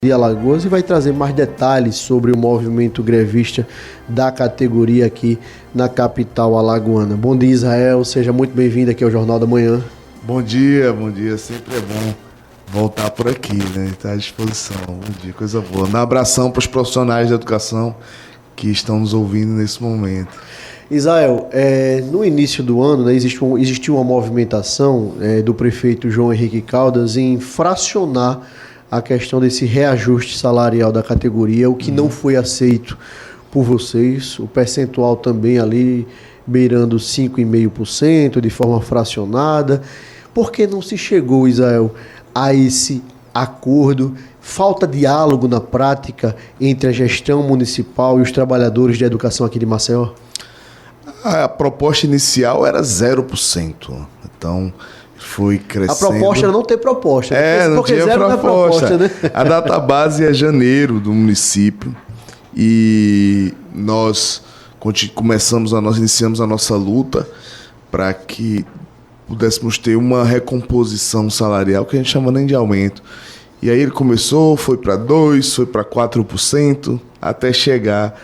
de Alagoas e vai trazer mais detalhes sobre o movimento grevista da categoria aqui na capital alagoana. Bom dia, Israel, seja muito bem-vindo aqui ao Jornal da Manhã. Bom dia, sempre é bom voltar por aqui, né? Está à disposição. Bom dia, coisa boa. Um abração para os profissionais da educação que estão nos ouvindo nesse momento. Israel, no início do ano, né, existiu uma movimentação do prefeito João Henrique Caldas em fracionar a questão desse reajuste salarial da categoria, o que não foi aceito por vocês, o percentual também ali beirando 5,5% de forma fracionada. Por que não se chegou, Israel, a esse acordo? Falta diálogo na prática entre a gestão municipal e os trabalhadores de educação aqui de Maceió? A proposta inicial era 0%, então foi crescendo. A proposta era não ter proposta. Não tinha zero proposta. Não é proposta, né? A database é janeiro do município e nós iniciamos a nossa luta para que pudéssemos ter uma recomposição salarial, que a gente chama nem de aumento. E aí ele começou, foi para 2%, foi para 4%, até chegar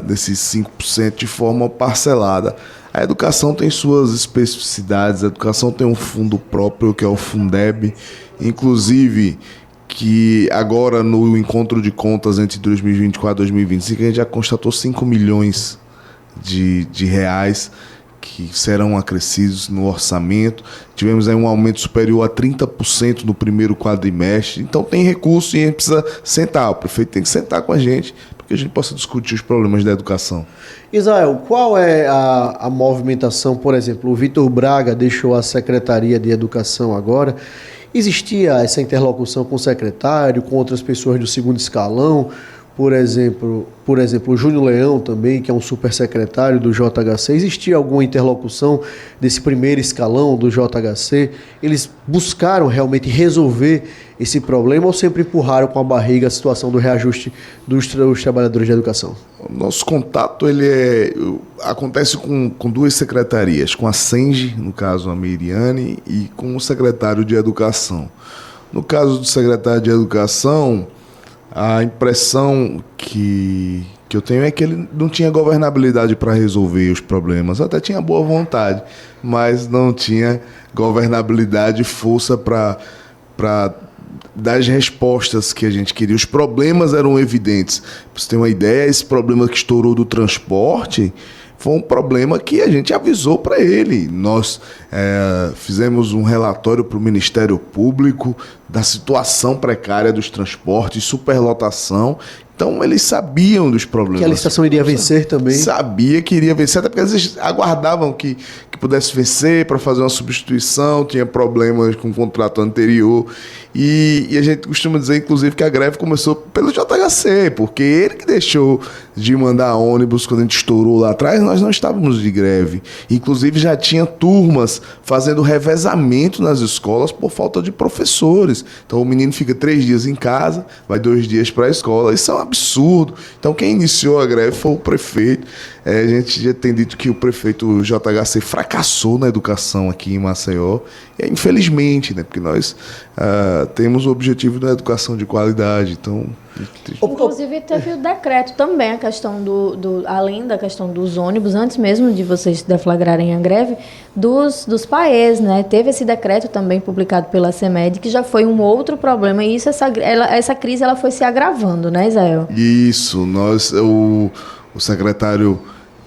desses 5% de forma parcelada. A educação tem suas especificidades, a educação tem um fundo próprio, que é o Fundeb, inclusive que agora no encontro de contas entre 2024 e 2025 a gente já constatou 5 milhões de reais que serão acrescidos no orçamento. Tivemos aí um aumento superior a 30% no primeiro quadrimestre. Então tem recurso e a gente precisa sentar. O prefeito tem que sentar com a gente para que a gente possa discutir os problemas da educação. Israel, qual é a movimentação? Por exemplo, o Vitor Braga deixou a Secretaria de Educação agora. Existia essa interlocução com o secretário, com outras pessoas do segundo escalão? Por exemplo, o Júnior Leão também, que é um supersecretário do JHC. Existia alguma interlocução desse primeiro escalão do JHC? Eles buscaram realmente resolver esse problema ou sempre empurraram com a barriga a situação do reajuste dos trabalhadores de educação? O nosso contato acontece com duas secretarias, com a SENGE, no caso a Meiriane, e com o secretário de Educação. No caso do secretário de Educação, a impressão que eu tenho é que ele não tinha governabilidade para resolver os problemas. Até tinha boa vontade, mas não tinha governabilidade e força para dar as respostas que a gente queria. Os problemas eram evidentes. Para você ter uma ideia, esse problema que estourou do transporte foi um problema que a gente avisou para ele. Nós fizemos um relatório para o Ministério Público da situação precária dos transportes, superlotação. Então, eles sabiam dos problemas. Que a licitação iria vencer também. Sabia que iria vencer, até porque às vezes aguardavam que pudesse vencer para fazer uma substituição, tinha problemas com o contrato anterior. E a gente costuma dizer, inclusive, que a greve começou pelo JHC, porque ele que deixou de mandar ônibus quando a gente estourou lá atrás, nós não estávamos de greve. Inclusive, já tinha turmas fazendo revezamento nas escolas por falta de professores. Então, o menino fica 3 dias em casa, vai 2 dias para a escola. Isso é um absurdo. Então, quem iniciou a greve foi o prefeito. A gente já tem dito que o prefeito JHC fracassou na educação aqui em Maceió. E, infelizmente, né? Porque nós temos o objetivo da educação de qualidade. Então, inclusive, teve o decreto também, a questão além da questão dos ônibus, antes mesmo de vocês deflagrarem a greve, dos PAEs, né? Teve esse decreto também publicado pela CEMED, que já foi um outro problema, e essa crise ela foi se agravando, né, Israel? Isso, o secretário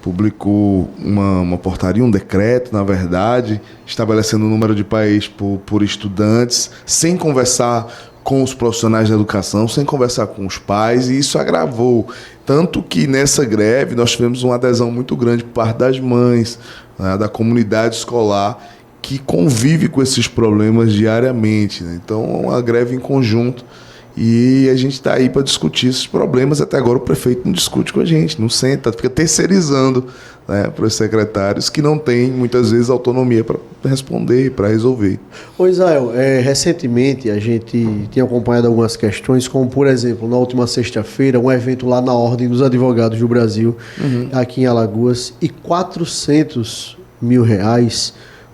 publicou uma portaria, um decreto, na verdade, estabelecendo o número de PAEs por estudantes, sem conversar com os profissionais da educação, sem conversar com os pais, e isso agravou. Tanto que nessa greve nós tivemos uma adesão muito grande por parte das mães, né, da comunidade escolar, que convive com esses problemas diariamente, né? Então, é uma greve em conjunto. E a gente está aí para discutir esses problemas. Até agora o prefeito não discute com a gente, não senta, fica terceirizando, né, para os secretários que não têm, muitas vezes, autonomia para responder, para resolver. Ô Israel, recentemente a gente tem acompanhado algumas questões, como, por exemplo, na última sexta-feira, um evento lá na Ordem dos Advogados do Brasil, aqui em Alagoas, e R$400 mil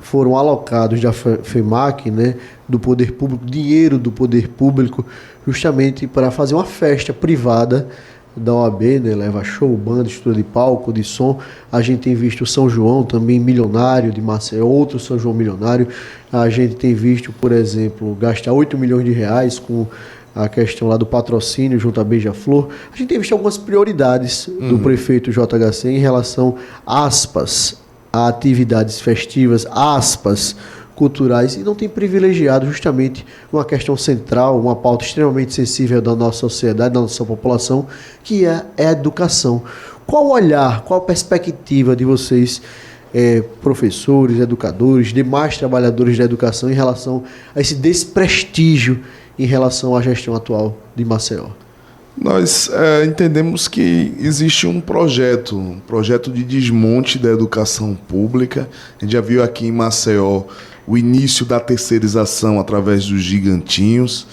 foram alocados da FEMAC, né, do poder público, dinheiro do poder público, justamente para fazer uma festa privada da OAB, né? Leva show, banda, estrutura de palco, de som. A gente tem visto o São João também milionário de Maceió, outro São João milionário. A gente tem visto, por exemplo, gastar 8 milhões de reais com a questão lá do patrocínio junto à Beija-Flor. A gente tem visto algumas prioridades do prefeito JHC em relação, aspas, a atividades festivas, aspas, culturais, e não tem privilegiado justamente uma questão central, uma pauta extremamente sensível da nossa sociedade, da nossa população, que é a educação. Qual o olhar, qual a perspectiva de vocês, professores, educadores, demais trabalhadores da educação, em relação a esse desprestígio em relação à gestão atual de Maceió? Nós entendemos que existe um projeto de desmonte da educação pública. A gente já viu aqui em Maceió o início da terceirização através dos gigantinhos,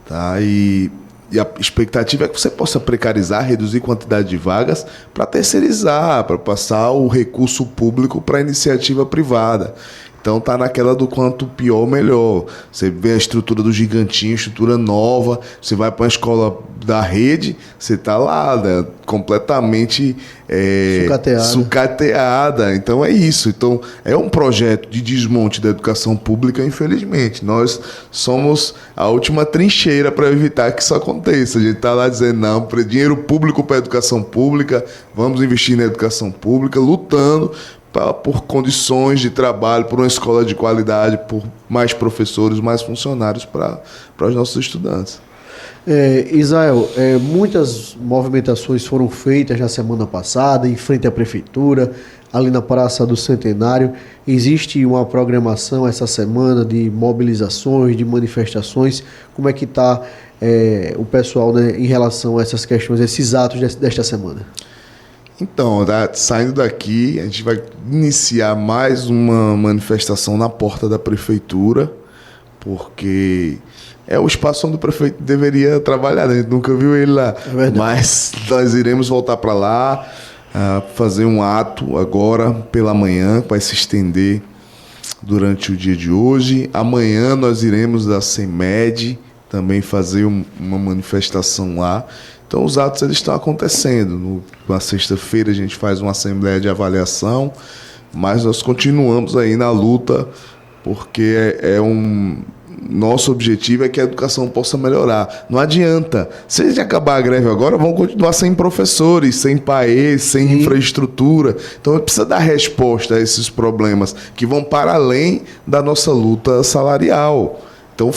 tá? E a expectativa é que você possa precarizar, reduzir a quantidade de vagas para terceirizar, para passar o recurso público para a iniciativa privada. Então tá naquela do quanto pior, melhor. Você vê a estrutura do gigantinho, estrutura nova, você vai para uma escola da rede, você tá lá, né, completamente sucateada. Então é isso. Então é um projeto de desmonte da educação pública, infelizmente. Nós somos a última trincheira para evitar que isso aconteça. A gente tá lá dizendo, não, dinheiro público para a educação pública, vamos investir na educação pública, lutando por condições de trabalho, por uma escola de qualidade, por mais professores, mais funcionários para os nossos estudantes. Israel, muitas movimentações foram feitas na semana passada, em frente à prefeitura, ali na Praça do Centenário. Existe uma programação essa semana de mobilizações, de manifestações. Como é que está o pessoal, né, em relação a essas questões, esses atos desta semana? Então, saindo daqui, a gente vai iniciar mais uma manifestação na porta da prefeitura, porque é o espaço onde o prefeito deveria trabalhar, né? A gente nunca viu ele lá. É verdade. Mas nós iremos voltar para lá, fazer um ato agora pela manhã, que vai se estender durante o dia de hoje. Amanhã nós iremos da CEMED também fazer uma manifestação lá. Então os atos eles estão acontecendo. Na sexta-feira a gente faz uma assembleia de avaliação, mas nós continuamos aí na luta, porque nosso objetivo é que a educação possa melhorar. Não adianta. Se a gente acabar a greve agora, vão continuar sem professores, sem PAE, sem infraestrutura. Então precisa dar resposta a esses problemas que vão para além da nossa luta salarial. Então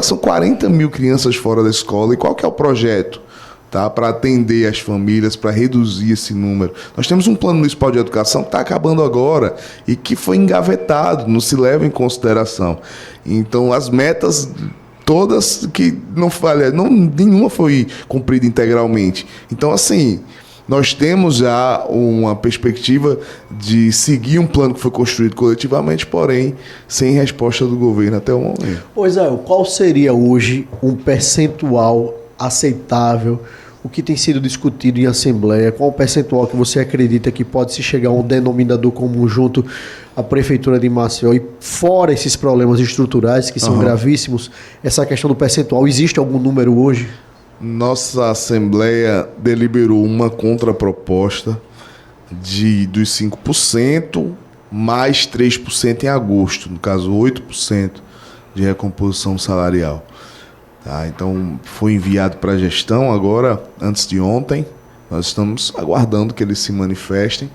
são 40 mil crianças fora da escola. E qual que é o projeto? Tá, para atender as famílias, para reduzir esse número. Nós temos um plano municipal de educação que está acabando agora e que foi engavetado, não se leva em consideração. Então, as metas todas que nenhuma foi cumprida integralmente. Então, assim, nós temos já uma perspectiva de seguir um plano que foi construído coletivamente, porém, sem resposta do governo até o momento. Pois é, qual seria hoje um percentual aceitável, o que tem sido discutido em assembleia, qual o percentual que você acredita que pode se chegar a um denominador comum junto à Prefeitura de Maceió, e fora esses problemas estruturais que são gravíssimos, essa questão do percentual, existe algum número hoje? Nossa Assembleia deliberou uma contraproposta dos 5% mais 3% em agosto, no caso 8% de recomposição salarial. Tá, então foi enviado para a gestão agora, antes de ontem. Nós estamos aguardando que eles se manifestem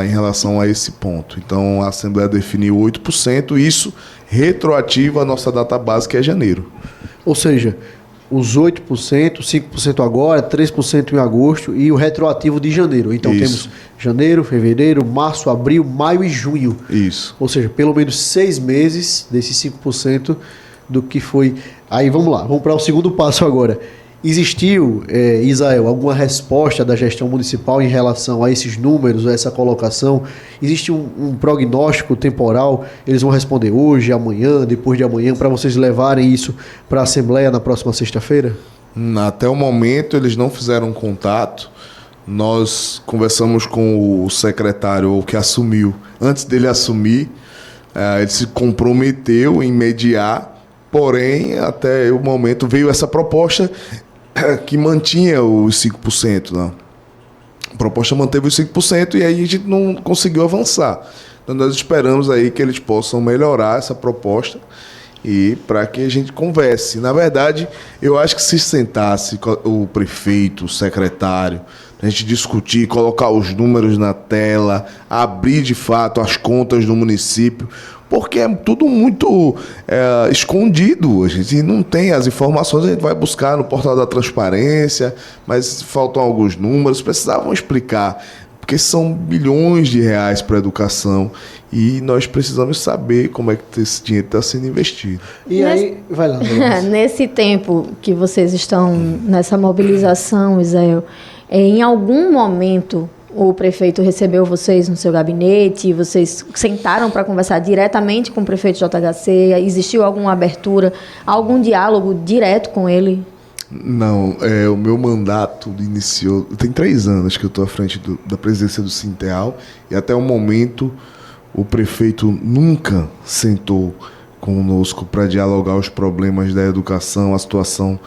em relação a esse ponto. Então a Assembleia definiu 8%, isso retroativo à nossa data base, que é janeiro. Ou seja, os 8%, 5% agora, 3% em agosto e o retroativo de janeiro. Então temos janeiro, fevereiro, março, abril, maio e junho. Isso. Ou seja, pelo menos 6 meses desses 5% do que foi. Aí vamos lá, vamos para o segundo passo agora. Existiu, Israel, alguma resposta da gestão municipal em relação a esses números, a essa colocação? Existe um prognóstico temporal? Eles vão responder hoje, amanhã, depois de amanhã, para vocês levarem isso para a Assembleia na próxima sexta-feira? Até o momento eles não fizeram contato. Nós conversamos com o secretário que assumiu. Antes dele assumir, ele se comprometeu em mediar. porém, até o momento veio essa proposta que mantinha os 5%. Né? A proposta manteve os 5% e aí a gente não conseguiu avançar. Então nós esperamos aí que eles possam melhorar essa proposta e para que a gente converse. Na verdade, eu acho que se sentasse o prefeito, o secretário, a gente discutir, colocar os números na tela, abrir de fato as contas do município, porque é tudo muito escondido. A gente não tem as informações, a gente vai buscar no portal da transparência, mas faltam alguns números, precisavam explicar, porque são bilhões de reais para a educação e nós precisamos saber como é que esse dinheiro está sendo investido. E aí, vai lá. Nesse tempo que vocês estão nessa mobilização, Isael, em algum momento o prefeito recebeu vocês no seu gabinete, vocês sentaram para conversar diretamente com o prefeito JHC, existiu alguma abertura, algum diálogo direto com ele? Não, o meu mandato iniciou... Tem 3 anos que eu estou à frente da presidência do Sinteal e até o momento o prefeito nunca sentou conosco para dialogar os problemas da educação, a situação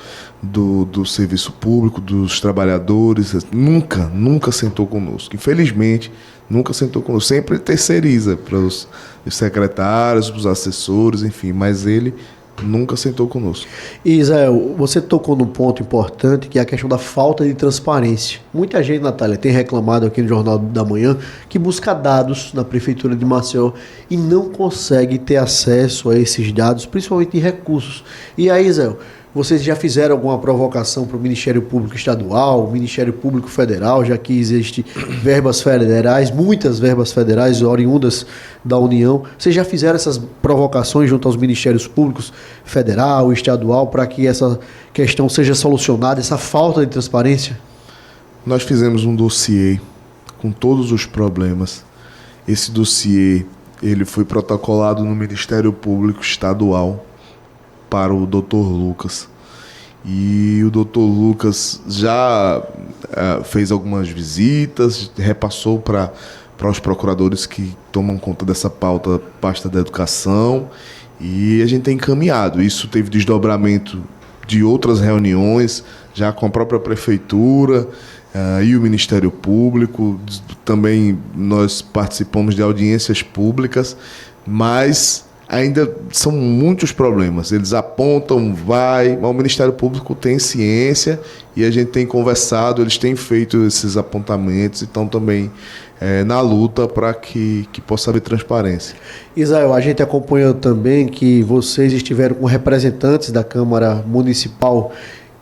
do serviço público, dos trabalhadores. Nunca sentou conosco. Infelizmente, nunca sentou conosco. Sempre terceiriza para os secretários, para os assessores, enfim, mas ele nunca sentou conosco. E, Isael, você tocou num ponto importante, que é a questão da falta de transparência. Muita gente, Natália, tem reclamado aqui no Jornal da Manhã que busca dados na Prefeitura de Maceió e não consegue ter acesso a esses dados, principalmente de recursos. E aí, Isael, vocês já fizeram alguma provocação para o Ministério Público Estadual, o Ministério Público Federal, já que existe verbas federais, muitas verbas federais oriundas da União. Vocês já fizeram essas provocações junto aos Ministérios Públicos Federal, Estadual, para que essa questão seja solucionada, essa falta de transparência? Nós fizemos um dossiê com todos os problemas. Esse dossiê ele foi protocolado no Ministério Público Estadual para o Dr. Lucas. E o Dr. Lucas já fez algumas visitas, repassou para os procuradores que tomam conta dessa pauta, pasta da educação, e a gente tem encaminhado. Isso teve desdobramento de outras reuniões, já com a própria Prefeitura e o Ministério Público. Também nós participamos de audiências públicas, mas ainda são muitos problemas. Eles apontam, mas o Ministério Público tem ciência e a gente tem conversado, eles têm feito esses apontamentos e estão também na luta para que possa haver transparência. Isael, a gente acompanhou também que vocês estiveram com representantes da Câmara Municipal.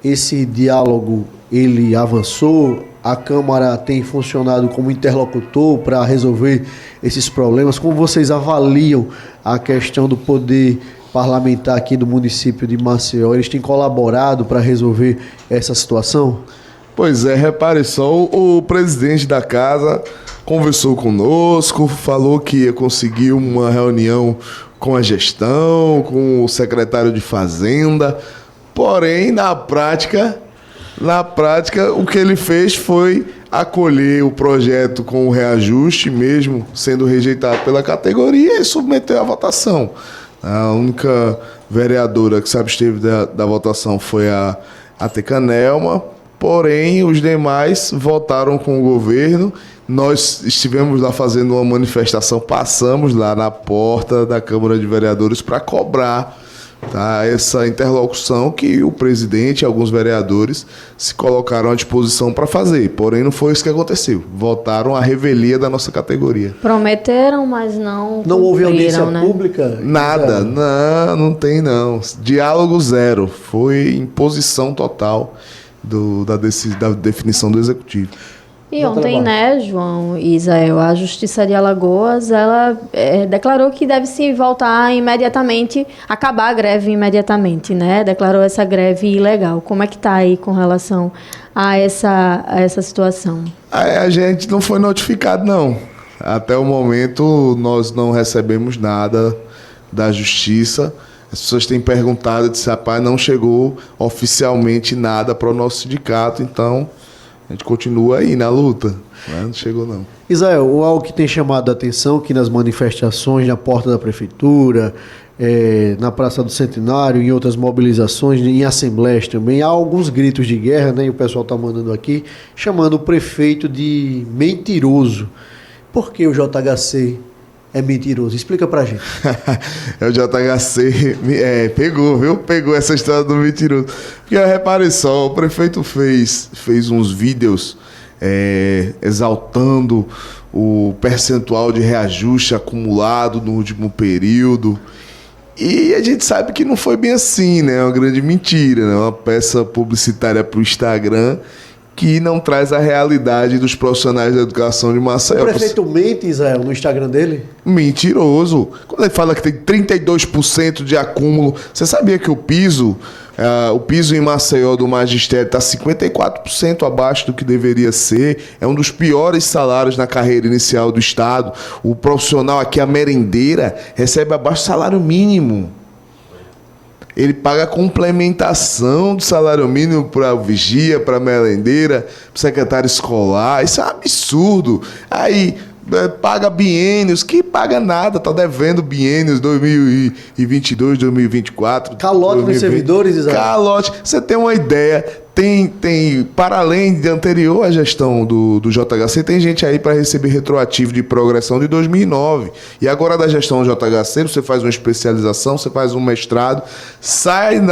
Esse diálogo, ele avançou? A Câmara tem funcionado como interlocutor para resolver esses problemas? Como vocês avaliam a questão do poder parlamentar aqui do município de Maceió? Eles têm colaborado para resolver essa situação? Pois é, repare só, o presidente da casa conversou conosco, falou que ia conseguir uma reunião com a gestão, com o secretário de Fazenda, porém, na prática, o que ele fez foi acolher o projeto com o reajuste, mesmo sendo rejeitado pela categoria, e submeteu à votação. A única vereadora que se absteve da votação foi a Tecanelma, porém os demais votaram com o governo. Nós estivemos lá fazendo uma manifestação, passamos lá na porta da Câmara de Vereadores para cobrar, tá, essa interlocução que o presidente e alguns vereadores se colocaram à disposição para fazer. Porém, não foi isso que aconteceu. Votaram a revelia da nossa categoria. Prometeram, mas não houve audiência pública? Nada. Não tem não. Diálogo zero. Foi imposição total da definição do Executivo. E ontem, né, João e Isael, a Justiça de Alagoas, ela declarou que deve se voltar imediatamente, acabar a greve imediatamente, né? Declarou essa greve ilegal. Como é que está aí com relação a essa situação? A gente não foi notificado, não. Até o momento, nós não recebemos nada da Justiça. As pessoas têm perguntado, disse, rapaz, não chegou oficialmente nada para o nosso sindicato, então a gente continua aí na luta, né? Não chegou não. Isael, algo que tem chamado a atenção que nas manifestações na porta da prefeitura, na Praça do Centenário, em outras mobilizações, em assembleias também, há alguns gritos de guerra, né? E o pessoal está mandando aqui, chamando o prefeito de mentiroso. Por que o JHC é mentiroso? Explica pra gente. O JHC pegou, viu? Pegou essa história do mentiroso. Porque repare só, o prefeito fez uns vídeos exaltando o percentual de reajuste acumulado no último período. E a gente sabe que não foi bem assim, né? É uma grande mentira, né? Uma peça publicitária para o Instagram que não traz a realidade dos profissionais da educação de Maceió. O prefeito mente, Israel, no Instagram dele? Mentiroso. Quando ele fala que tem 32% de acúmulo, você sabia que o piso em Maceió do magistério está 54% abaixo do que deveria ser? É um dos piores salários na carreira inicial do Estado. O profissional aqui, a merendeira, recebe abaixo do salário mínimo. Ele paga a complementação do salário mínimo para vigia, para merendeira, para secretário escolar. Isso é um absurdo. Aí paga biênios, que paga nada, tá devendo biênios 2022, 2024. Calote nos servidores, Israel? Calote. Você tem uma ideia, para além de anterior à gestão do JHC, tem gente aí para receber retroativo de progressão de 2009. E agora da gestão do JHC, você faz uma especialização, você faz um mestrado, sai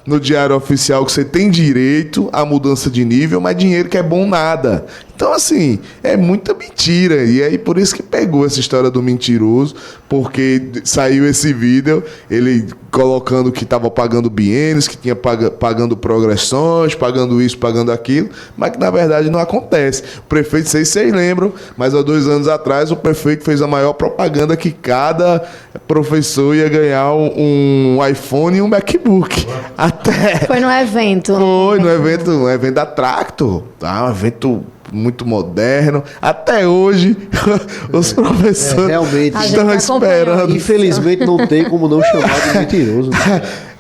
no Diário Oficial que você tem direito à mudança de nível, mas dinheiro que é bom nada. Então, assim, é muita mentira. E aí, por isso que pegou essa história do mentiroso, porque saiu esse vídeo, ele colocando que estava pagando biênios, que tinha pagando progressões, pagando isso, pagando aquilo, mas que, na verdade, não acontece. O prefeito, sei se vocês lembram, mas há 2 anos atrás, o prefeito fez a maior propaganda que cada professor ia ganhar um iPhone e um MacBook. Foi no evento. Foi no evento da Tracto, tá? Um evento muito moderno. Até hoje, os professores realmente estão esperando. Infelizmente, não tem como não chamar de mentiroso.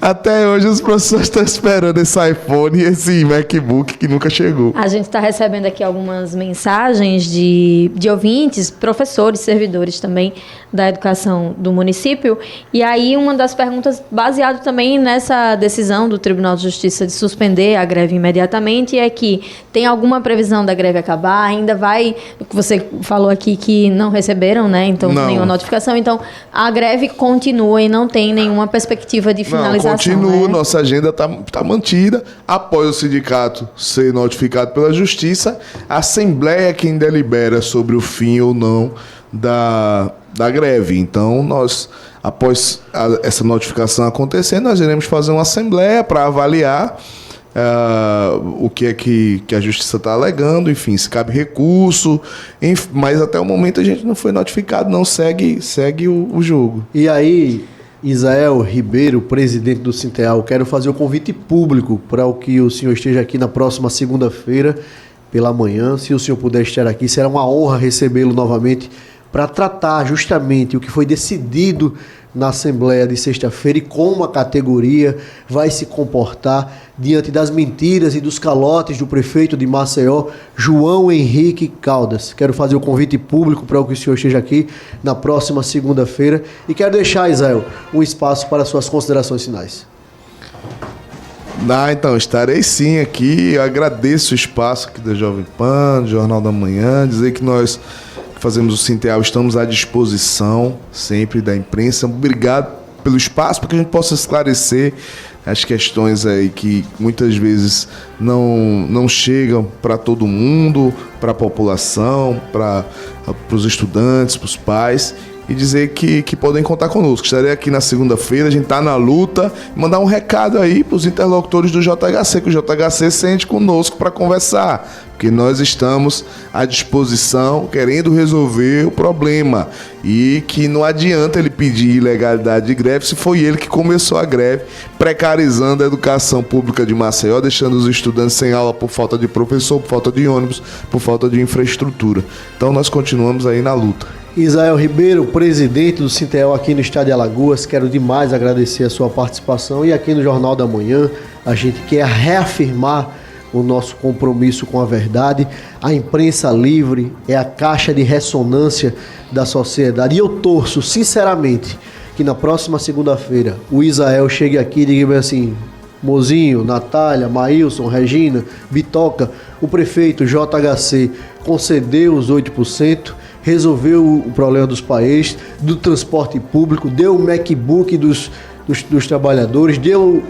Até hoje, os professores estão esperando esse iPhone e esse MacBook que nunca chegou. A gente está recebendo aqui algumas mensagens de ouvintes, professores, servidores também da educação do município. E aí, uma das perguntas, baseado também nessa decisão do Tribunal de Justiça de suspender a greve imediatamente, é que tem alguma previsão da greve acabar? Ainda vai... Você falou aqui que não receberam, né? Então, nenhuma notificação. Então, a greve continua e não tem nenhuma perspectiva de finalização. Continua, né? Nossa agenda está mantida. Após o sindicato ser notificado pela Justiça, a Assembleia é quem delibera sobre o fim ou não da greve. Então, após essa notificação acontecer, nós iremos fazer uma Assembleia para avaliar o que é que a Justiça está alegando, enfim, se cabe recurso, mas até o momento a gente não foi notificado, não segue o jogo. E aí, Israel Ribeiro, presidente do Sinteal, quero fazer o convite público para que o senhor esteja aqui na próxima segunda-feira pela manhã. Se o senhor puder estar aqui, será uma honra recebê-lo novamente para tratar justamente o que foi decidido na Assembleia de sexta-feira e como a categoria vai se comportar diante das mentiras e dos calotes do prefeito de Maceió, João Henrique Caldas. Quero fazer o convite público para que o senhor esteja aqui na próxima segunda-feira e quero deixar, Israel, um espaço para suas considerações finais. Então, estarei sim aqui. Eu agradeço o espaço aqui da Jovem Pan, do Jornal da Manhã, dizer que nós fazemos o Sinteal, estamos à disposição sempre da imprensa. Obrigado pelo espaço, para que a gente possa esclarecer as questões aí que muitas vezes não chegam para todo mundo, para a população, para os estudantes, para os pais, e dizer que podem contar conosco. Estarei aqui na segunda-feira, a gente está na luta, e mandar um recado aí para os interlocutores do JHC, que o JHC sente conosco para conversar, porque nós estamos à disposição, querendo resolver o problema, e que não adianta ele pedir ilegalidade de greve se foi ele que começou a greve, precarizando a educação pública de Maceió, deixando os estudantes sem aula por falta de professor, por falta de ônibus, por falta de infraestrutura. Então nós continuamos aí na luta. Israel Ribeiro, presidente do Sinteal aqui no estado de Alagoas, quero demais agradecer a sua participação, e aqui no Jornal da Manhã a gente quer reafirmar o nosso compromisso com a verdade. A imprensa livre é a caixa de ressonância da sociedade, e eu torço sinceramente que na próxima segunda-feira o Isael chegue aqui e diga assim: Mozinho, Natália, Maílson, Regina, Bitoca, o prefeito JHC concedeu os 8%, resolveu o problema dos países, do transporte público, deu o MacBook dos trabalhadores, deu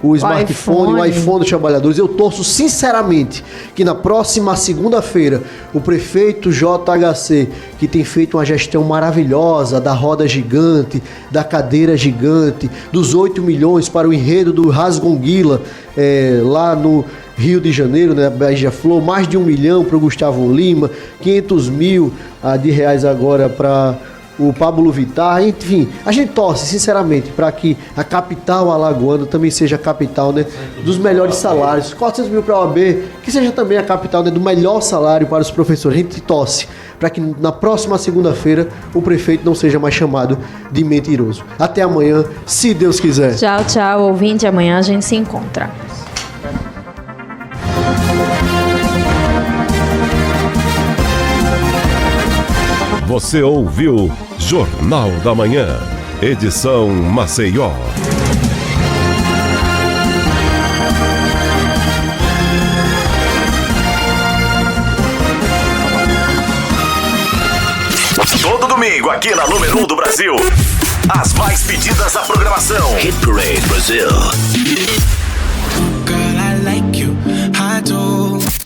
o smartphone, o iPhone dos trabalhadores. Eu torço sinceramente que na próxima segunda-feira o prefeito JHC, que tem feito uma gestão maravilhosa da roda gigante, da cadeira gigante, dos 8 milhões para o enredo do Rasgonguila, lá no Rio de Janeiro, né, Beija-Flor, mais de 1 milhão para o Gustavo Lima, 500 mil de reais agora para o Pablo Vittar, enfim, a gente torce sinceramente para que a capital alagoana também seja a capital, né, dos melhores salários, 400 mil para a OAB, que seja também a capital, né, do melhor salário para os professores. A gente torce para que na próxima segunda-feira o prefeito não seja mais chamado de mentiroso. Até amanhã, se Deus quiser. Tchau, tchau, ouvinte. Amanhã a gente se encontra. Você ouviu Jornal da Manhã, edição Maceió. Todo domingo aqui na número 1 do Brasil. As mais pedidas da programação. Hit Parade Brasil. Girl, I like you. I do.